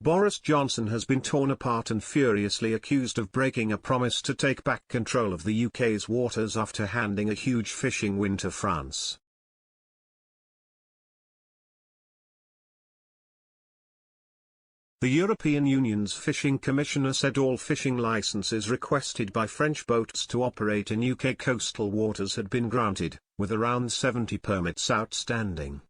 Boris Johnson has been torn apart and furiously accused of breaking a promise to take back control of the UK's waters after handing a huge fishing win to France. The European Union's fishing commissioner said all fishing licenses requested by French boats to operate in UK coastal waters had been granted, with around 70 permits outstanding.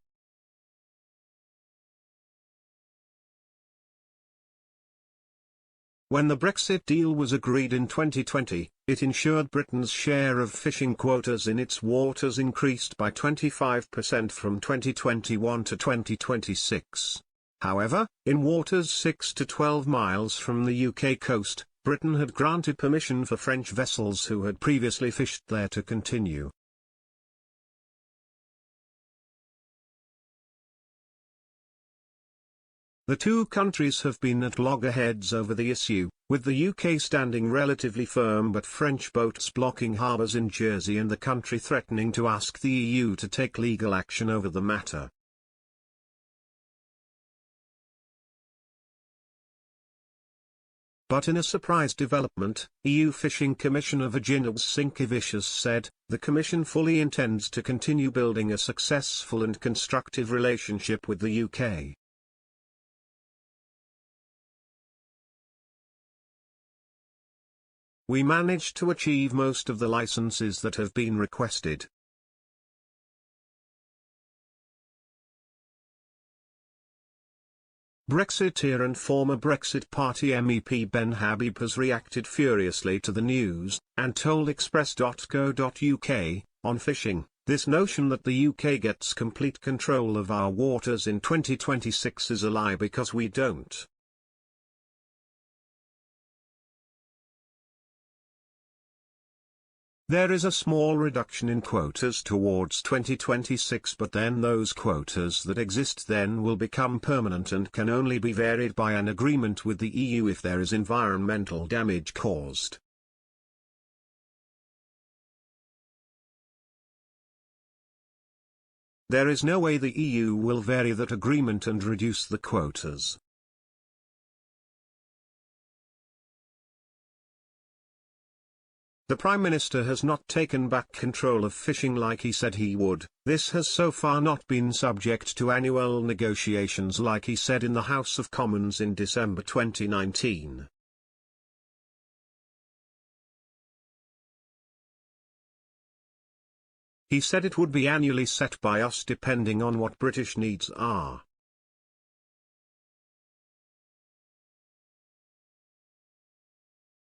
When the Brexit deal was agreed in 2020, it ensured Britain's share of fishing quotas in its waters increased by 25% from 2021 to 2026. However, in waters 6 to 12 miles from the UK coast, Britain had granted permission for French vessels who had previously fished there to continue. The two countries have been at loggerheads over the issue, with the UK standing relatively firm but French boats blocking harbours in Jersey and the country threatening to ask the EU to take legal action over the matter. But in a surprise development, EU Fishing Commissioner Virginijus Sinkevicius said, the Commission fully intends to continue building a successful and constructive relationship with the UK. We managed to achieve most of the licenses that have been requested. Brexiteer and former Brexit Party MEP Ben Habib has reacted furiously to the news, and told Express.co.uk, on fishing, this notion that the UK gets complete control of our waters in 2026 is a lie because we don't. There is a small reduction in quotas towards 2026, but then those quotas that exist then will become permanent and can only be varied by an agreement with the EU if there is environmental damage caused. There is no way the EU will vary that agreement and reduce the quotas. The Prime Minister has not taken back control of fishing like he said he would. This has so far not been subject to annual negotiations like he said in the House of Commons in December 2019. He said it would be annually set by us depending on what British needs are.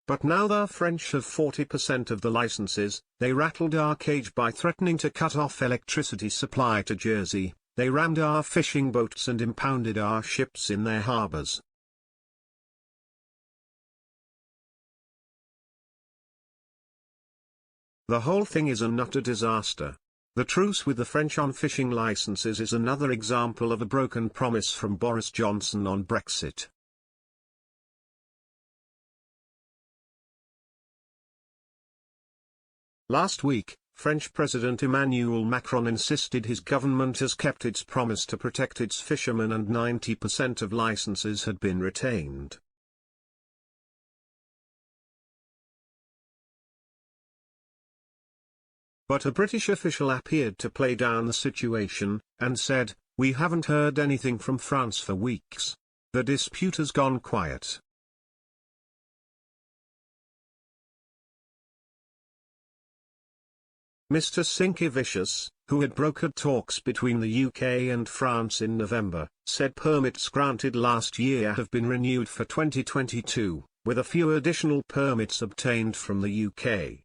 But now the French have 40% of the licenses. They rattled our cage by threatening to cut off electricity supply to Jersey, they rammed our fishing boats and impounded our ships in their harbours. The whole thing is an utter disaster. The truce with the French on fishing licenses is another example of a broken promise from Boris Johnson on Brexit. Last week, French President Emmanuel Macron insisted his government has kept its promise to protect its fishermen and 90% of licenses had been retained. But a British official appeared to play down the situation, and said, "We haven't heard anything from France for weeks. The dispute has gone quiet." Mr. Sinkevicius, who had brokered talks between the UK and France in November, said permits granted last year have been renewed for 2022, with a few additional permits obtained from the UK.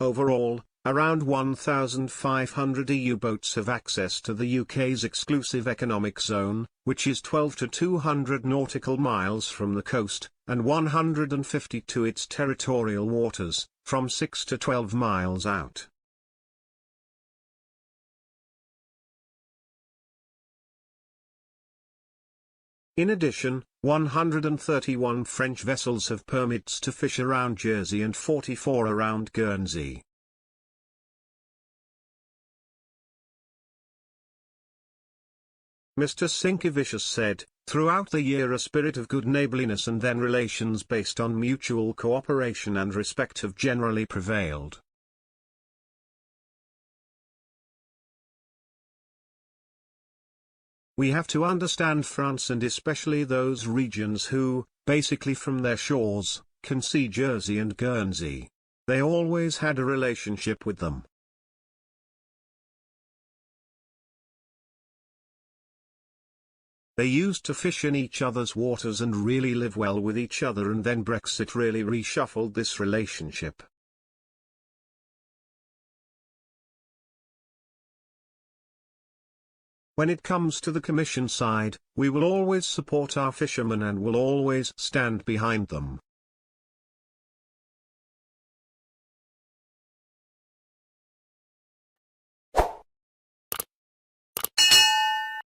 Overall, around 1,500 EU boats have access to the UK's exclusive economic zone, which is 12 to 200 nautical miles from the coast, and 150 to its territorial waters, from 6 to 12 miles out. In addition, 131 French vessels have permits to fish around Jersey and 44 around Guernsey. Mr. Sinkevicius said, throughout the year a spirit of good neighborliness and then relations based on mutual cooperation and respect have generally prevailed. We have to understand France and especially those regions who, basically from their shores, can see Jersey and Guernsey. They always had a relationship with them. They used to fish in each other's waters and really live well with each other, and then Brexit really reshuffled this relationship. When it comes to the Commission side, we will always support our fishermen and will always stand behind them.